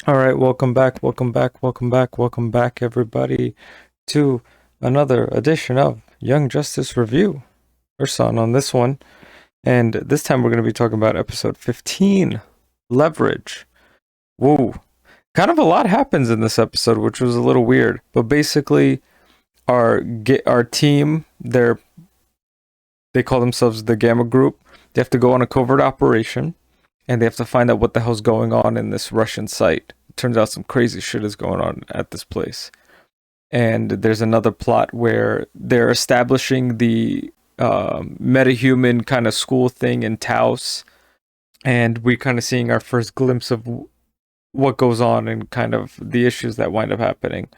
All right, welcome back, everybody, to another edition of Young Justice Review. Ersan on this one, and this time we're going to be talking about episode 15, Leverage. Whoa, kind of a lot happens in this episode, which was a little weird. But basically, our team, they call themselves the Gamma Group. They have to go on a covert operation, and they have to find out what the hell's going on in this Russian site. Turns out some crazy shit is going on at this place. And there's another plot where they're establishing the metahuman kind of school thing in Taos, and we're kind of seeing our first glimpse of what goes on and kind of the issues that wind up happening.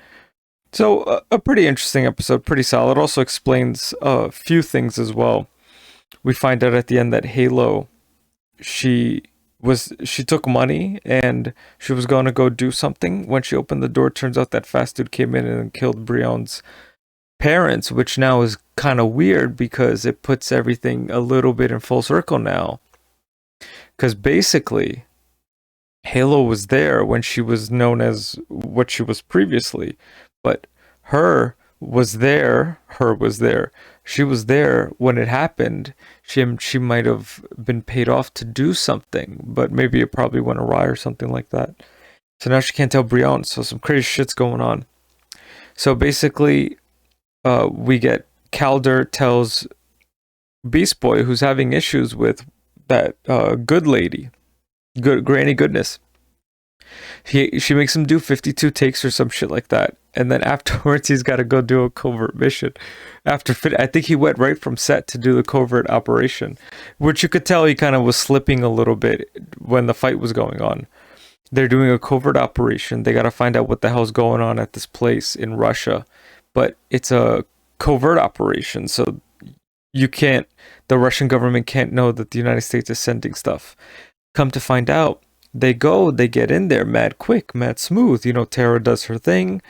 So a pretty interesting episode, pretty solid. Also explains a few things as well. We find out at the end that Halo, she she took money and she was going to go do something. When she opened the door, turns out that fast dude came in and killed Brion's parents, which now is kind of weird because it puts everything a little bit in full circle now. Because basically, Halo was there when she was known as what she was previously, but her was there. She was there when it happened. She might have been paid off to do something, but maybe it probably went awry or something like that. So now she can't tell Brienne. So some crazy shit's going on. So basically, we get Calder tells Beast Boy, who's having issues with that good lady, good Granny Goodness. She makes him do 52 takes or some shit like that, and then afterwards he's got to go do a covert mission. I think he went right from set to do the covert operation, which you could tell he kind of was slipping a little bit when the fight was going on. They're doing a covert operation. They got to find out what the hell's going on at this place in Russia, but it's a covert operation, so you can't. The Russian government can't know that the United States is sending stuff. Come to find out, they get in there mad quick, mad smooth. You know, Tara does her thing.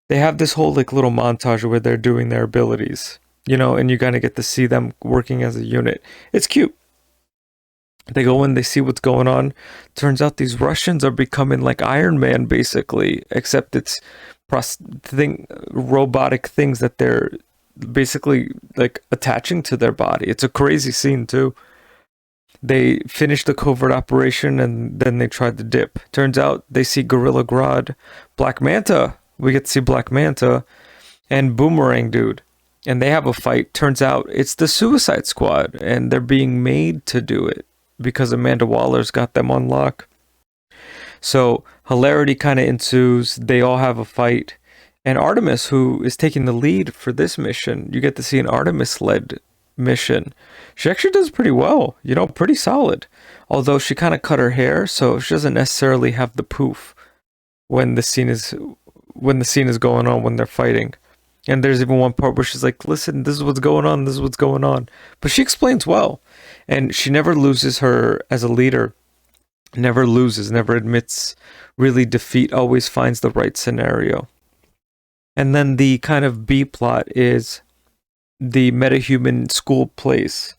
They have this whole like little montage where they're doing their abilities, you know, and you kind of get to see them working as a unit. It's cute. They go in, they see what's going on. Turns out these Russians are becoming like Iron Man, basically, except it's robotic things that they're basically like attaching to their body. It's a crazy scene too. They finish the covert operation and then they tried to dip. Turns out they see Gorilla Grodd, Black Manta. We get to see Black Manta and Boomerang Dude. And they have a fight. Turns out it's the Suicide Squad and they're being made to do it because Amanda Waller's got them on lock. So hilarity kind of ensues. They all have a fight. And Artemis, who is taking the lead for this mission, you get to see an Artemis led mission. She actually does pretty well, you know, pretty solid. Although she kind of cut her hair, so she doesn't necessarily have the poof when the scene is going on when they're fighting. And there's even one part where she's like, "Listen, this is what's going on. This is what's going on." But she explains well, and she never loses her as a leader. Never loses, never admits really defeat. Always finds the right scenario. And then the kind of B plot is the metahuman school place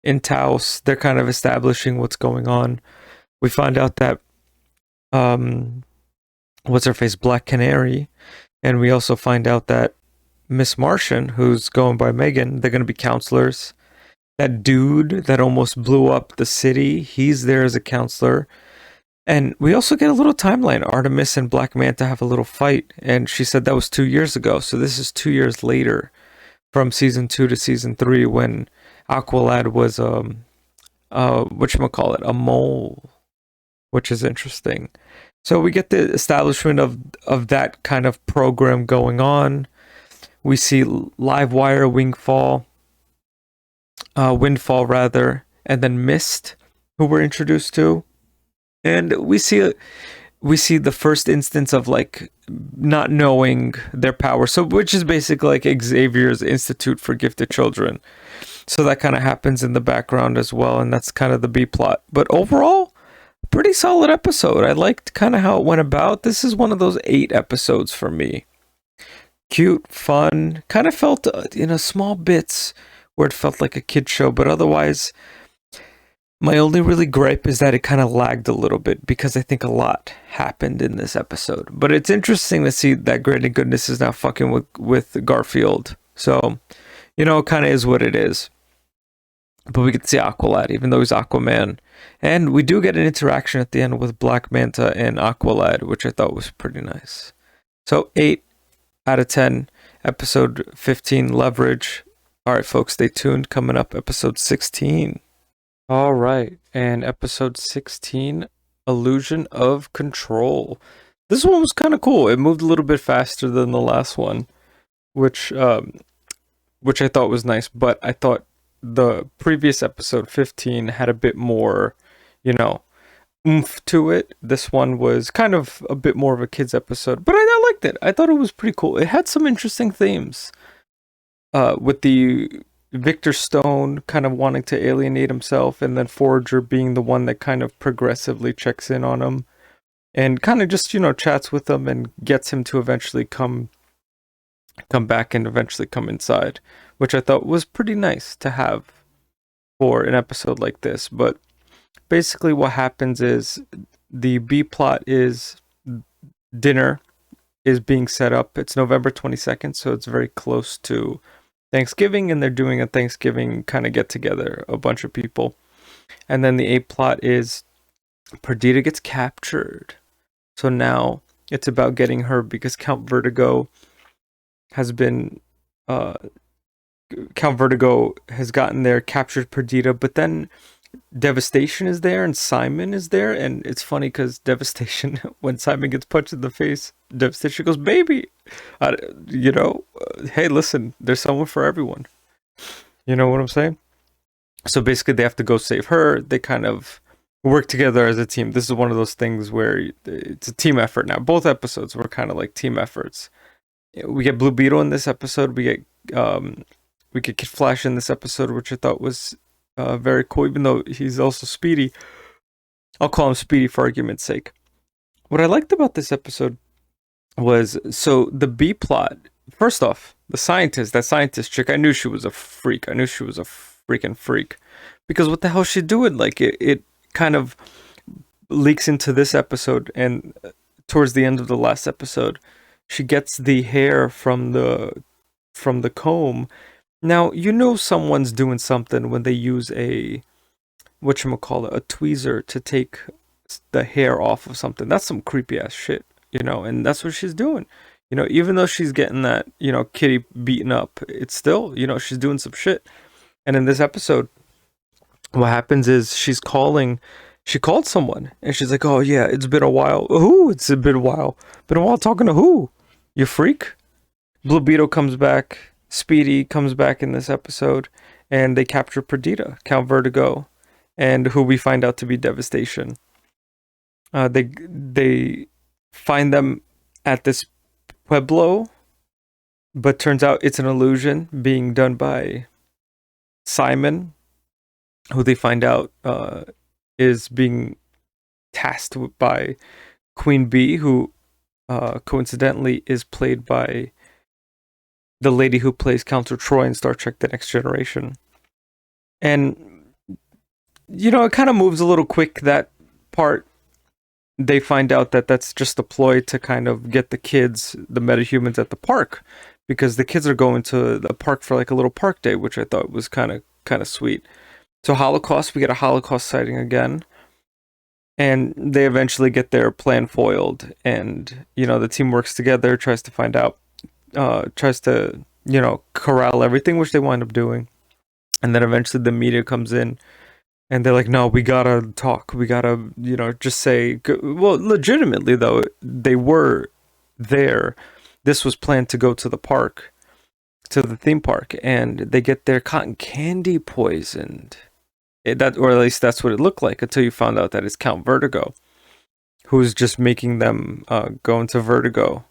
in Taos. They're kind of establishing what's going on. We find out that what's her face, Black Canary, and we also find out that Miss Martian, who's going by Megan, they're going to be counselors. That dude that almost blew up the city, he's there as a counselor. And we also get a little timeline. Artemis and Black Manta have a little fight, and she said that was 2 years ago. So this is 2 years later from season 2 to season 3 when Aqualad was whatchamacallit, a mole, which is interesting. So we get the establishment of that kind of program going on. We see Livewire, Windfall rather, and then Mist, who we're introduced to. And we see the first instance of like not knowing their power. So which is basically like Xavier's Institute for Gifted Children. So that kind of happens in the background as well, and that's kind of the B plot. But overall, pretty solid episode. I liked kind of how it went about. This is one of those 8 episodes for me. Cute, fun, kind of felt in a small bits where it felt like a kid show, but otherwise My only really gripe is that it kind of lagged a little bit because I think a lot happened in this episode. But it's interesting to see that Granny Goodness is now fucking with Garfield. So, it kind of is what it is. But we get to see Aqualad, even though he's Aquaman. And we do get an interaction at the end with Black Manta and Aqualad, which I thought was pretty nice. So 8 out of 10. Episode 15, Leverage. All right, folks, stay tuned. Coming up, episode 16. All right, and episode 16, Illusion of Control. This one was kind of cool. It moved a little bit faster than the last one, which I thought was nice. But I thought the previous episode 15 had a bit more, oomph to it. This one was kind of a bit more of a kids episode, but I liked it. I thought it was pretty cool. It had some interesting themes, with the Victor Stone kind of wanting to alienate himself, and then Forager being the one that kind of progressively checks in on him and kind of just chats with him and gets him to eventually come back and eventually come inside, which I thought was pretty nice to have for an episode like this. But basically what happens is the B plot is dinner is being set up. It's November 22nd, so it's very close to Thanksgiving, and they're doing a Thanksgiving kind of get together, a bunch of people. And then the A plot is Perdita gets captured. So now it's about getting her because Count Vertigo has gotten there, captured Perdita, but then Devastation is there and Simon is there, and it's funny because Devastation, when Simon gets punched in the face, Devastation goes, "Baby," hey, listen, there's someone for everyone. You know what I'm saying? So basically, they have to go save her. They kind of work together as a team. This is one of those things where it's a team effort now. Both episodes were kind of like team efforts. We get Blue Beetle in this episode. We get Kid Flash in this episode, which I thought was very cool, even though he's also Speedy. I'll call him Speedy for argument's sake. What I liked about this episode was, so the B plot, first off, that scientist chick, I knew she was a freak. I knew she was a freaking freak. Because what the hell is she doing? Like, it kind of leaks into this episode, and towards the end of the last episode, she gets the hair from the comb. Now, someone's doing something when they use a tweezer to take the hair off of something. That's some creepy ass shit, and that's what she's doing. Even though she's getting that, kitty beaten up, it's still, she's doing some shit. And in this episode, what happens is she called someone, and she's like, "Oh yeah, it's been a while." Who? It's been a while. Been a while talking to who? You freak? Blue Beetle comes back. Speedy comes back in this episode, and they capture Perdita, Count Vertigo, and who we find out to be Devastation. They find them at this pueblo, but turns out it's an illusion being done by Simon, who they find out is being tasked by Queen Bee, who coincidentally is played by the lady who plays Counselor Troy in Star Trek The Next Generation. And, it kind of moves a little quick, that part. They find out that that's just a ploy to kind of get the kids, the metahumans, at the park, because the kids are going to the park for like a little park day, which I thought was kind of sweet. So Holocaust, we get a Holocaust sighting again, and they eventually get their plan foiled, and the team works together, tries to find out, tries to corral everything, which they wind up doing. And then eventually the media comes in, and they're like, "No, we gotta talk. We gotta, just say." Well, legitimately though, they were there. This was planned to go to the park, to the theme park, and they get their cotton candy poisoned. Or at least that's what it looked like, until you found out that it's Count Vertigo, who's just making them go into Vertigo.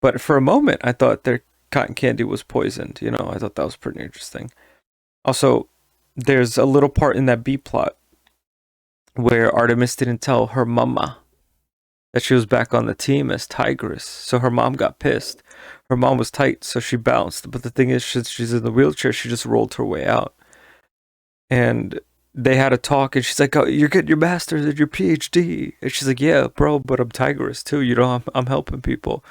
But for a moment, I thought their cotton candy was poisoned. I thought that was pretty interesting. Also, there's a little part in that B plot where Artemis didn't tell her mama that she was back on the team as Tigress. So her mom got pissed. Her mom was tight, so she bounced. But the thing is, since she's in the wheelchair, she just rolled her way out. And they had a talk, and she's like, "Oh, you're getting your master's and your PhD," and she's like, "Yeah, bro, but I'm Tigress too. You know, I'm helping people."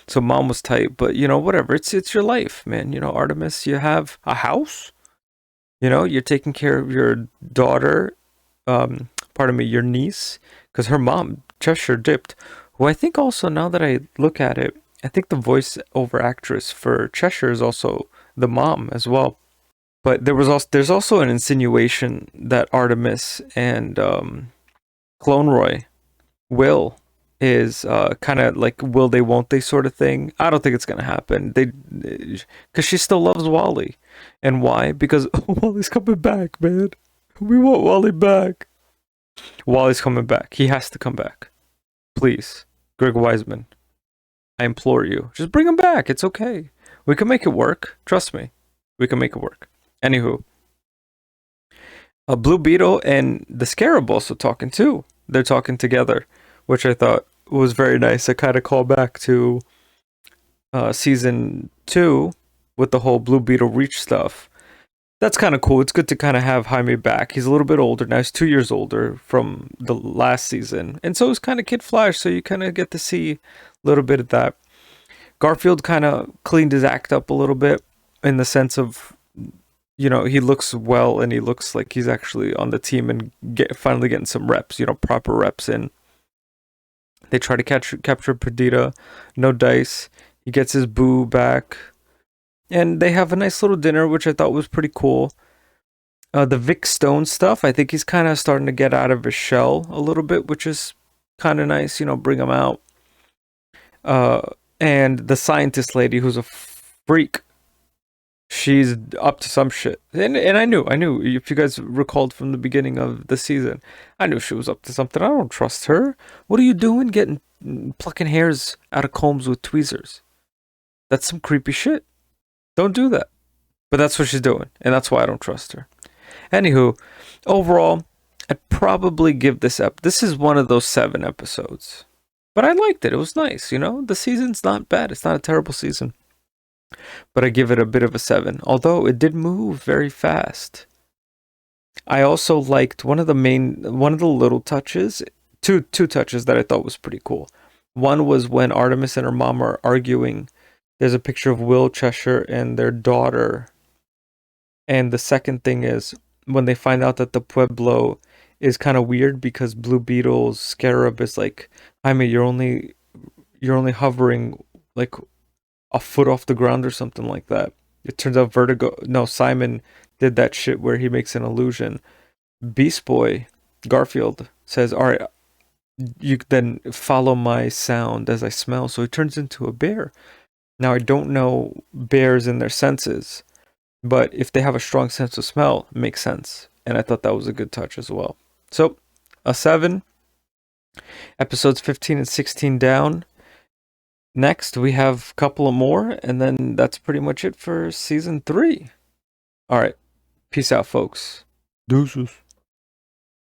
So mom was tight, but you know, whatever. It's your life, man. You know, Artemis, you have a house. You know, you're taking care of your daughter. Pardon me, your niece, because her mom Cheshire dipped. Who I think also, now that I look at it, I think the voice over actress for Cheshire is also the mom as well. But there's also an insinuation that Artemis and Clone Roy will is kind of like will they won't they sort of thing. I don't think it's gonna happen. They because she still loves Wally, and why? Because Wally's coming back, man. We want Wally back. Wally's coming back. He has to come back. Please, Greg Wiseman, I implore you, just bring him back. It's okay. We can make it work. Trust me, we can make it work. Anywho, Blue Beetle and the Scarab also talking too. They're talking together, which I thought was very nice. I kind of call back to season 2 with the whole Blue Beetle Reach stuff. That's kind of cool. It's good to kind of have Jaime back. He's a little bit older now. He's 2 years older from the last season, and so is kind of Kid Flash. So you kind of get to see a little bit of that. Garfield kind of cleaned his act up a little bit in the sense of, you know, he looks well and he looks like he's actually on the team and finally getting some reps, you know, proper reps in. They try to capture Perdita, no dice. He gets his boo back, and they have a nice little dinner, which I thought was pretty cool. The Vic Stone stuff, I think he's kind of starting to get out of his shell a little bit, which is kind of nice, you know, bring him out. Uh, and the scientist lady, who's a freak, she's up to some shit. And I knew. If you guys recalled from the beginning of the season, I knew she was up to something. I don't trust her. What are you doing, plucking hairs out of combs with tweezers? That's some creepy shit. Don't do that. But that's what she's doing, and that's why I don't trust her. Anywho, overall, I'd probably give this up. This is one of those 7 episodes. But I liked it. It was nice, you know? The season's not bad. It's not a terrible season. But I give it a bit of a 7, although it did move very fast. I also liked one of the little touches, two touches that I thought was pretty cool. One was when Artemis and her mom are arguing. There's a picture of Will Cheshire and their daughter. And the second thing is when they find out that the Pueblo is kind of weird because Blue Beetle's scarab is like, Jaime, you're only hovering like a foot off the ground or something like that. It turns out Simon did that shit where he makes an illusion. Beast Boy, Garfield, says, all right, you then follow my sound as I smell. So he turns into a bear. Now, I don't know bears and their senses, but if they have a strong sense of smell, it makes sense. And I thought that was a good touch as well. So, a 7. Episodes 15 and 16 down. Next, we have a couple of more, and then that's pretty much it for season 3. All right. Peace out, folks. Deuces.